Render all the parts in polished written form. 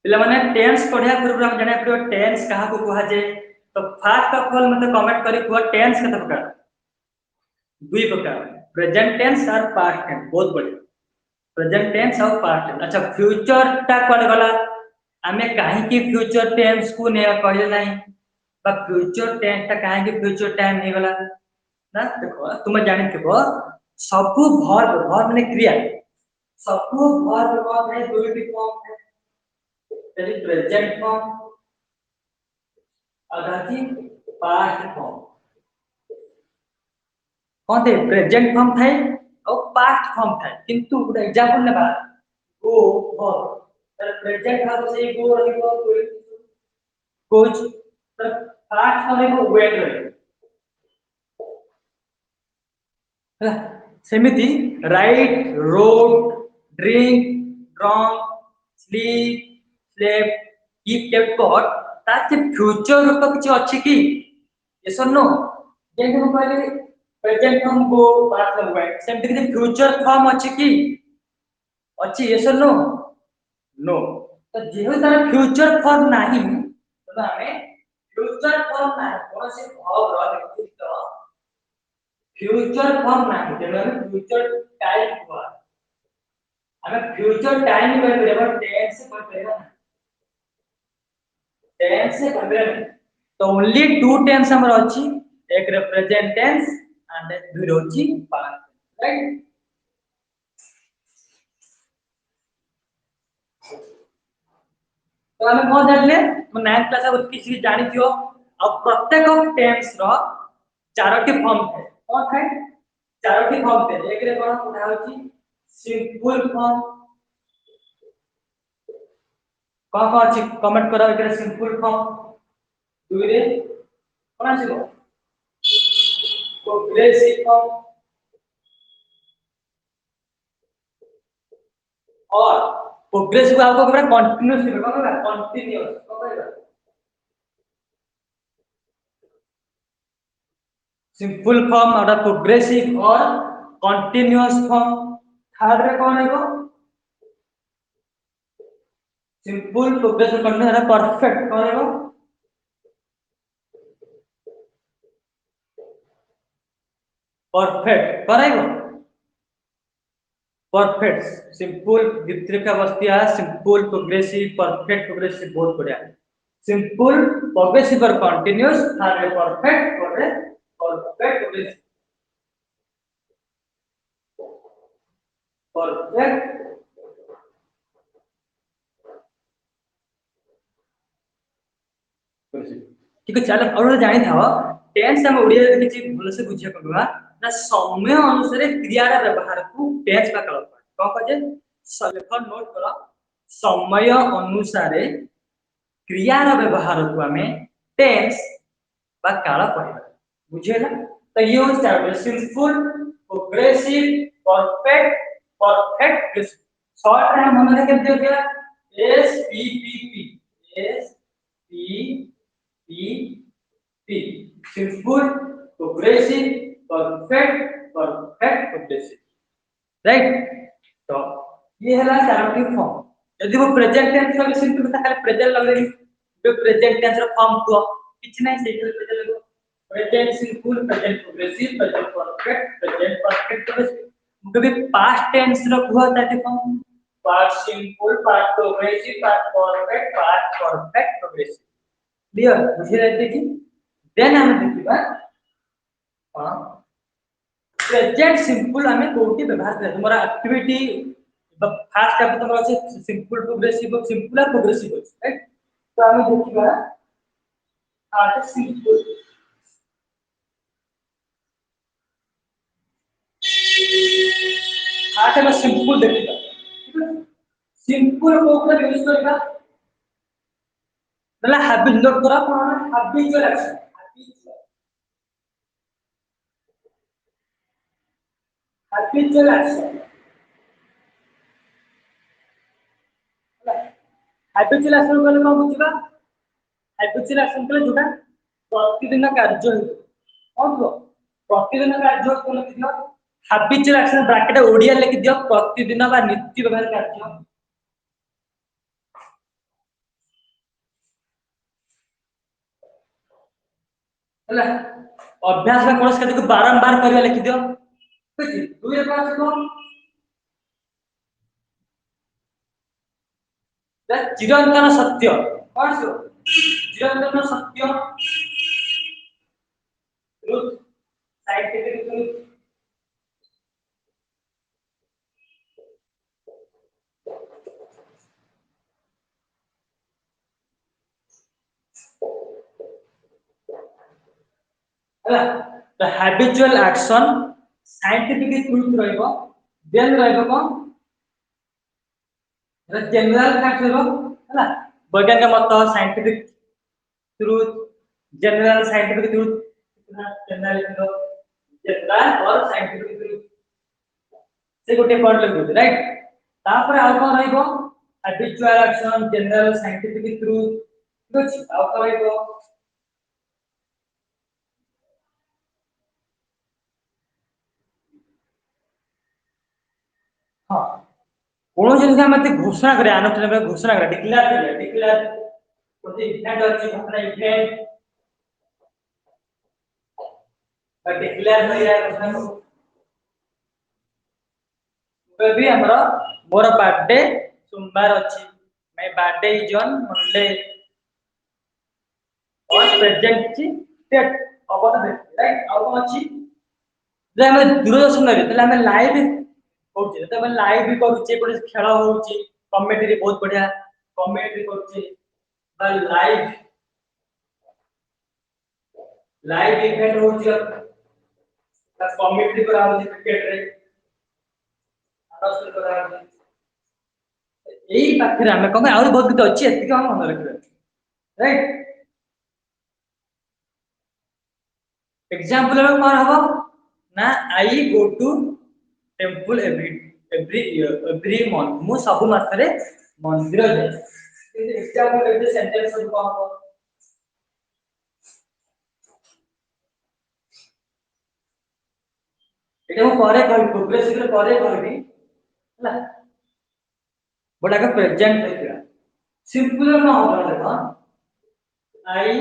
पिला माने टेंस पढ़िया पूर्व हम जाने पड़ो टेंस कहा को कहा जाए। तो फर्स्ट ऑफ ऑल मतलब कमेंट करी को टेंस केते प्रकार दुई प्रकार प्रेजेंट टेंस और पास्ट टेंस बहुत बढ़िया प्रेजेंट टेंस और पास्ट टेंस। अच्छा फ्यूचर टा कोड गला आमे काहे की फ्यूचर टेंस को ने कहले नहीं बा फ्यूचर टेंस टा काहे की फ्यूचर टाइम नहीं गला ना देखो तुम जानि थबो सब वर्ब वर्ब माने क्रिया सब वर्ब वर्ब है दुईटी फॉर्म है यदि प्रेजेंट फॉर्म अथाची पास्ट फॉर्म कौन थे प्रेजेंट फॉर्म थे और पास्ट फॉर्म थे किंतु गुड एग्जांपल नेबा गो वर्ब तर प्रेजेंट भाग से गो रहइबो गोज तर पास्ट फॉर्म रहइबो वेंट रहइबो सेमिति write wrote drink drunk sleep slept keep kept got ताचे फ्यूचर रूप किछ अछि की यस और नो जेंति हम कहले प्रेजेंट फॉर्म गो पास्ट फॉर्म वेंट सेमिति कि फ्यूचर फॉर्म अछि की अछि यस और नो नो तो जेहु तार फ्यूचर फॉर्म नाही तो हमें फ्यूचर फॉर्म नाही कोन से भाव रह फ्यूचर फॉर्म नाही तेनो हमें फ्यूचर टाइम हुआ हमें फ्यूचर टाइम कर देबो टेंस से कर देबो टेंस से कर देबो तो ओनली टू टेंस हमर अछि एक प्रेजेंट टेंस एंड दुई रोची पास्ट राइट तो हमें कौन जानले तो 9th क्लास अब किसी जानि थियो अब प्रत्येक टेंस रो चारोटी फॉर्म थे कौन थे चारोटी फॉर्म थे एक रे कोन उठा होची सिंपल फॉर्म कौन कौन अछि कमेंट करो एक रे सिंपल फॉर्म दुई रे कोन अछि प्रोग्रेसिव फॉर्म और प्रोग्रेसिव आपको पूरा कंटीन्यूअस लिखो ना कंटीन्यूअस कौन कहेगा सिंपल फॉर्म और प्रोग्रेसिव और कंटीन्यूअस फॉर्म थर्ड रे कौन है को सिंपल प्रोग्रेसिव कंटीन्यूअस है परफेक्ट कौन है को परफेक्ट करेगा परफेक्ट सिंपल वितरिका वस्तिया सिंपल प्रोग्रेसिव परफेक्ट प्रोग्रेसिव बहुत बढ़िया सिंपल प्रोग्रेसिव और कंटीन्यूअस थर्ड रे परफेक्ट और परफेक्ट प्रोग्रेसिव परफेक्ट ठीक है चलो और जानि था टेंस हम ओडिया रे किछि भल से बुझिया करबा ना समय अनुसार क्रिया रा व्यवहार को टेंस का कल को कहे सलेफर नोट करो समय अनुसार क्रिया रा व्यवहार को हमें टेंस बा काल कहबा बुझियला तो ये हो चार simple progressive perfect perfect short रे हम मन के दे गया S P P P S P P P simple progressive perfect perfect progressive right तो ये हला चारोटी फॉर्म यदि वो प्रेजेंट टेंस का सिंपल था खाली प्रेजेंट लगले जो प्रेजेंट टेंस रो फॉर्म को किछ नहीं से प्रेजेंट लगो present simple present progressive present perfect progressive कभी पास्ट टेंस रो हुआ था form past simple past progressive past perfect progressive clear बुझे रहते कि देन हम देखिबा हां प्रेजेंट सिंपल हमें कोठी व्यवहार करे तुम्हारा एक्टिविटी फर्स्ट स्टेप तुम्हारा আছে सिंपल प्रोग्रेसिव सिंपल और प्रोग्रेसिव राइट तो हम देखिबा आर्ट सिंपल आर्ट में सिंपल देखिबा सिंपल को ऊपर यूज करबा मतलब हैबिट नोट करा कोन habitual action habitual action habitual action कहले कोन बुझिबा हैबिचुअल एक्शन कहले जोटा प्रतिदिन कार्य हो कौन प्रतिदिन कार्य कोन दियो हैबिचुअल एक्शन ब्रैकेट ओडिया लिख दियो प्रतिदिन बा नित्य व्यवहार कार्य ହେଲା अभ्यास में कौन से बारंबार करवा लिखि दियो दुई रे पांच को चिरंतन सत्य कौन से चिरंतन सत्य ट्रुथ साइंटिफिक ट्रुथ है the habitual action scientific truth रहइबो देन रहइबो कोन जनरल फैक्ट रहइबो है वैज्ञानिक मत scientific truth general scientific truth general general और साइंटिफिक ट्रुथ से गोटे पॉइंट लिखु राइट तापर आउ कोन रहइबो habitual action general scientific truth ठीक अछि आउ कोन रहइबो हां कोनो जिनिस हम घोषणा करे आनुষ্ঠাनिक घोषणा करे डिक्लेयर कोते इवेंट अछि घटना इवेंट बट डिक्लेयर करिया घोषणा भी हमरा मोर बर्थडे सोमवार अछि my birthday is on Monday और प्रेजेंट छी डेट अबत देखि राइट और कोन अछि जे हम दूरदर्शन रे तले हम लाइव होछि त हम लाइव भी करूछि कोन खेल होछि कमेंट्री बहुत बढ़िया कमेंट्री करूछि बा लाइव इवेंट होछि कमेंट्री करा होछि क्रिकेट रे आदर्श करा होछि एई पाखरे हम कम और बहुत किछ अछि एति हम मन रखबे राइट एग्जांपल में कोन हबो ना I go to temple every year every month मु सब मास रे मंदिर जाय एग्जांपल एते सेंटेंस कोन हबो एटा मु करे कहबी प्रोग्रेसिव रे करे कहबी हला बट आगे प्रेजेंट देखिया सिंपल में होगा देखो आई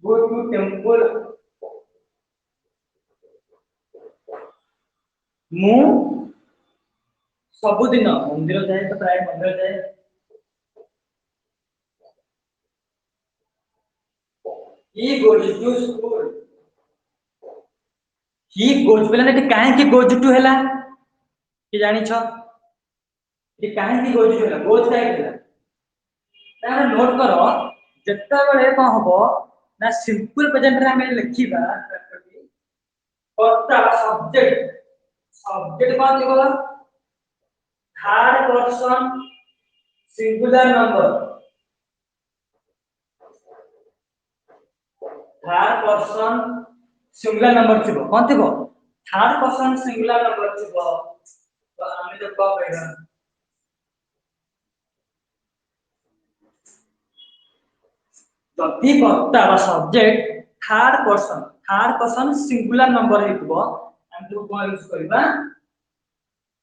गो टू टेंपल मु सबुदिन मंदिर जाए तो प्राय मंदिर जाए he goes to school he goes बेला ने काहे कि गोज टू हैला कि जानि छ कि काहे कि गोज टू हैला गोज काहे हैला तार नोट करो जत्ता बेले को हबो ना सिंपल प्रेजेंट रे हम लिखिबा कर्ता सब्जेक्ट सब्जेक्ट कोन देखो third person singular number third person singular number थिबो कोन थिबो थर्ड पर्सन सिंगुलर नंबर थिबो तो हमें जब कह कहना जति कर्ता बा subject third person singular number हेतबो हम तो कोन यूज करबा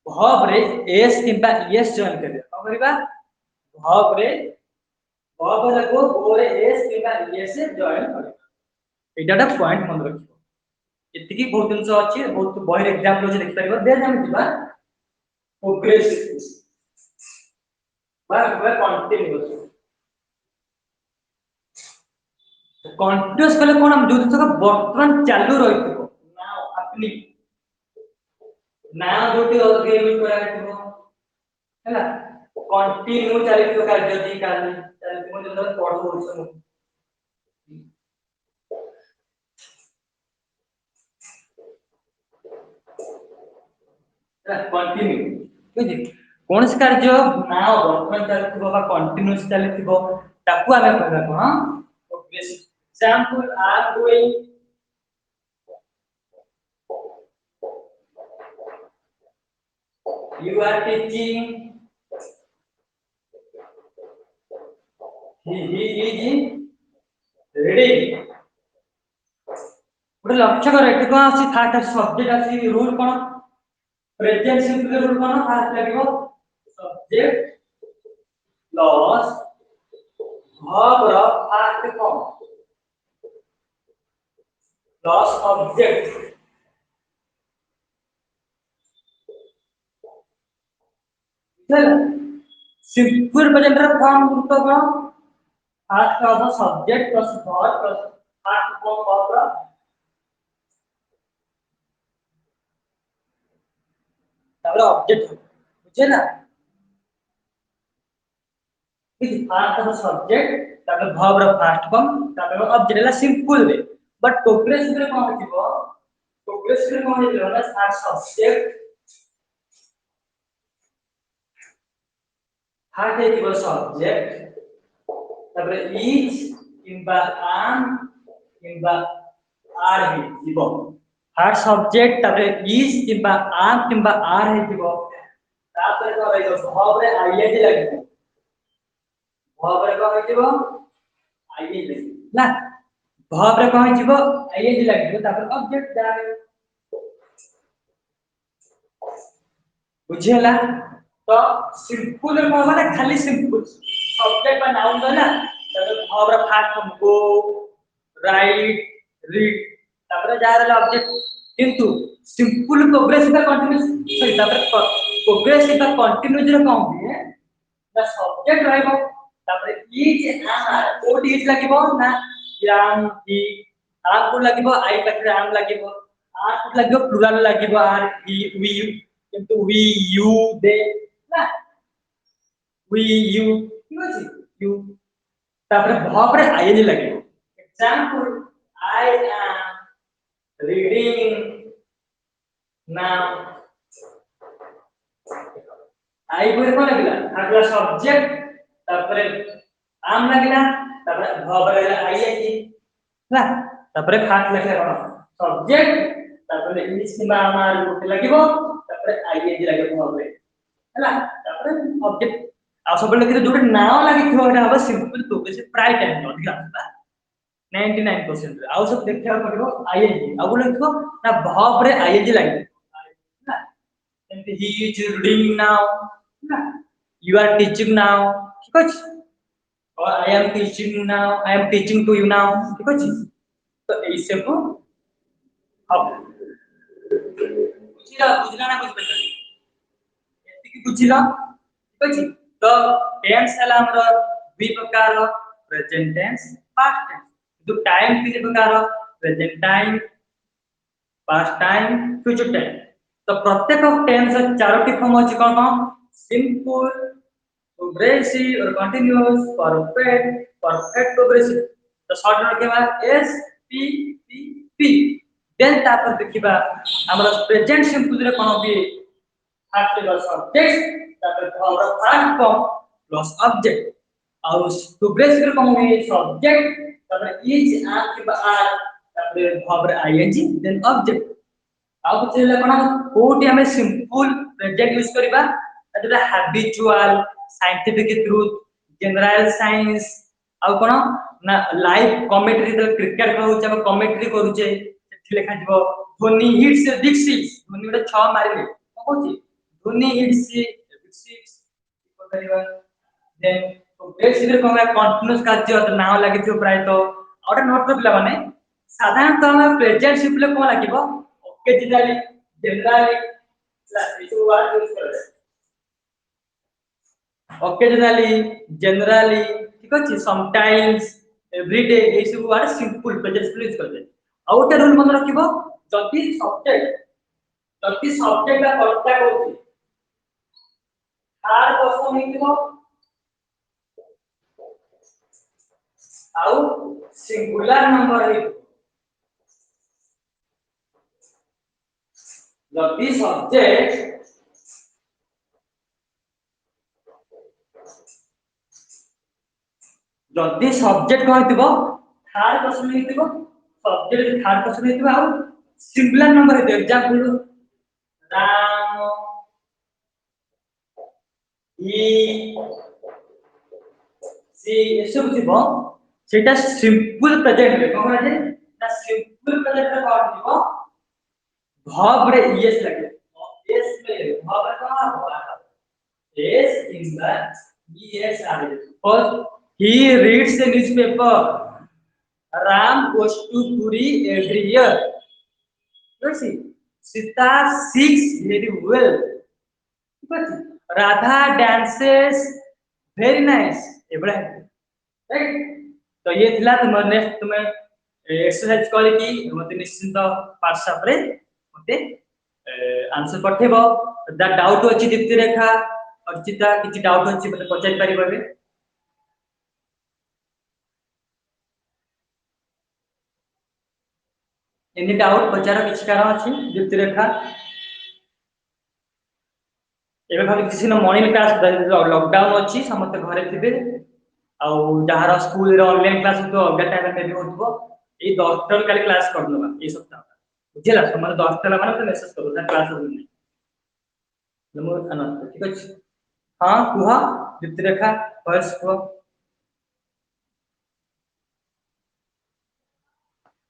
verb रे s किबा es जॉइन करबा कोन करबा verb रे verb जाको o रे s किबा es जॉइन करबा एटाटा पॉइंट मन रखिबो एतिकी बहुत दिन से अछि बहुत बहिर एग्जांपल जे देखि परबो दे हम दिबा प्रोग्रेसिव बा कंटीन्यूअस कंटीन्यूअस कले कोन हम जो तक वर्तमान चालू रहितो नाउ अपनी नाउ जोटी अलगे यूज करा हेतबो हैला कंटिन्यू चलितो कार्य दी काली चलितो जो पढो होइसो कंटिन्यू बुझि कोन से कार्य नाउ वर्तमान चलितो बा कंटीन्यूअस चलितो ताकू आमे कहबा कोन progressive example are doing you are teaching he is reading ଗୋଟେ ଲକ୍ଷ୍ୟ କର ଏଠି କଣ ଅଛି ଫାଷ୍ଟ ସବଜେକ୍ଟ ଅଛି ରୁଲ କଣ ପ୍ରେଜେଣ୍ଟ ସିମ୍ପଲ ରୁଲ କଣ ଫାଷ୍ଟ ଲାଗିବ ସବଜେକ୍ଟ ପ୍ଲସ verb ର first form plus object simple present ର फॉर्म गुरुत्व कौन फास्ट हबो subject plus verb plus first form verb तापर ऑब्जेक्ट बुझे ना फास्ट हबो सब्जेक्ट तापर वर्ब ର फास्ट फॉर्म तापर ऑब्जेक्ट है सिंपल वे बट प्रोग्रेसिव रे कोन होतिबो प्रोग्रेसिव रे कोन होतिबो ना फास्ट सब्जेक्ट फास्ट हेतिबो सब्जेक्ट तापर इज किंबा आम किंबा आर हेतिबो फास्ट सब्जेक्ट तापर इज किंबा आम किंबा आर हेतिबो तापर को रहइबो वर्ब रे आईएनजी लागिबो वर्ब रे को हेतिबो आईएनजी ना वर्ब रे को हेतिबो आईएनजी लागिबो तापर ऑब्जेक्ट जाय बुझियला तो सिंपल रे को माने खाली सिंपल सब्जेक्ट बा नाउन ना तापर वर्ब रे fast form go right read तापर जा रहला ऑब्जेक्ट किंतु सिंपल प्रोग्रेसिव का कंटीन्यूअस सॉरी तापर प्रोग्रेसिव का कंटीन्यूअस रे कोन हुए ना सब्जेक्ट रहइबो तापर इज आर ओ इज लागिबो ना याम ही आर को लागिबो आई पाखरे आम लागिबो आर को लागिबो प्लुरल लागिबो आर ही वी किंतु वी यू दे ना वी यू ठीक अछि यू तापर वर्ब रे आईएनजी लागिबो example I am reading now I बोले कोन लागला अगला सब्जेक्ट तापर आम लागला तापर वर्ब रे आईएनजी ना तापर फास्ट लागला कोन सब्जेक्ट तापर इंग्लिश किबा आमार गोटे लागिबो तापर आईएनजी लागिबो वर्ब रे हला तापर ऑब्जेक्ट आ सब लिखि जोटे नाउ लागिथो एटा हबो सिंपल प्रोग्रेसिव प्राय टाइम अधिका होला 99% रे आ सब देखिया पड़िबो आईएनजी आ बोले लिखो ना वर्ब रे आईएनजी लागिबो ना he is reading now ना you are teaching now ठीक अछि और I am teaching now I am teaching to you now ठीक अछि तो एई सब अब बुझिला ना बुझ पइला एति की बुझिला ठीक अछि तो टेंस हला हमर दुई प्रकार प्रेजेंट टेंस पास्ट टेंस दु टाइम तीन प्रकार present time past time future time तो प्रत्येक टेंस चारोटी फॉर्म अछि कोन कोन सिंपल प्रोग्रेसिव और कंटीन्यूअस परफेक्ट परफेक्ट प्रोग्रेसिव तो शॉर्ट में केबा S P P P then तापर देखिबा हमर प्रेजेंट सिंपल रे कोन भी फास्ट लेवल सब्जेक्ट तापर verb first form plus object और प्रोग्रेसिव रे कोन भी सब्जेक्ट तापर इज आर के आर तापर वर्ब आईएनजी देन ऑब्जेक्ट आ कुछ ले कोन कोटी हमें सिंपल प्रेजेंट यूज करबा जेटा habitual scientific truth general science आ कोन ना लाइव कमेंटरी तो क्रिकेट कहउछ हम कमेंटरी करूचे सेठी लेखा दिबो Dhoni hits big six Dhoni गोटे 6 मारिले कोन कहउची धोनी हिट्स बिग सिक्स को करबा देन प्रोग्रेसिव रे कोन कंटीन्यूअस कार्य तो नाउ लागिथो प्राय तो और नोट कर पिला माने साधारणतः हम प्रेजेंट सिंपल कोन लागिबो ओकेजनली जनरली इस वर्ड यूज करबे occasionally generally ठीक अछि समटाइम्स एवरीडे ए सब वर्ड सिंपल प्रेजेंट यूज करबे आउट रूल मन रखिबो जति सब्जेक्ट ला कर्ता होछि थर्ड पर्सन हेतिबो आउ सिंगुलर नंबर हे जति सब्जेक्ट कहतिबो थर्ड पर्सन हेतिबो सब्जेक्ट थर्ड पर्सन हेतिबो आउ सिंगुलर नंबर हेतिबो एग्जांपल राम ही सी ए सब थिबो सेटा सिंपल प्रेजेंट रे कोन जे ना सिंपल प्रेजेंट रे कोन थिबो verb रे yes लगे yes में verb रे कोन हबो yes in the yes आले first he reads the newspaper Ram goes to Puri every year. Let's see. Sita sings very well. But Radha dances very nice. Abraham. Right? तो ये थिला तुम next तुम exercise करी कि मते निश्चित WhatsApp रे मते आंसर पठेबो दा डाउट अछि दीप्ति रेखा अर्चिता किछि डाउट अछि मते पचारि परिबे एनी डाउट पचार किछि कारण अछि दीप्ति रेखा एबे भाबि किछि न मॉर्निंग क्लास लॉकडाउन अछि समस्त घरे थिबे आउ जहार स्कूल रे ऑनलाइन क्लास तो अगला टाइम में भी होतबो ए 10 टन काली क्लास कर दबा ए सप्ताह बुझिला समस्त 10 टन माने तो मेसेज करू ना क्लास हो नहीं नमो अनंत ठीक अछि हां कुहा दीप्ति रेखा फर्स्ट को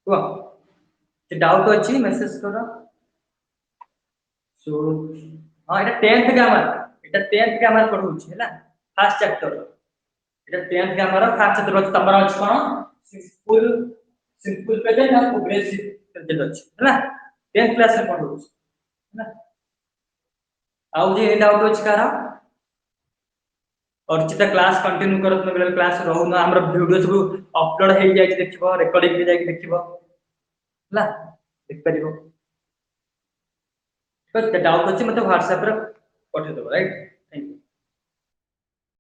कुहा से डाउट अछि मेसेज करो सो हां एटा 10th के हमर एटा 10th के हमर पढू छै हैला फर्स्ट चैप्टर এটা 10th के हमारा फर्स्ट चैप्टर अछि तमरा अछि कोन सिंपल सिंपल प्रेजेंट और प्रोग्रेसिव प्रेजेंट अछि हैला 10th क्लास रे पढू हैला आउ जे डाउट अछि कारा अर्चिता क्लास कंटिन्यू करत न बेले क्लास रहू न हमरा वीडियो सब अपलोड हे जाय देखिबो रिकॉर्डिंग हे जाय देखिबो हैला देख परिबो तो डाउट अछि मते WhatsApp रे पठे देबो राइट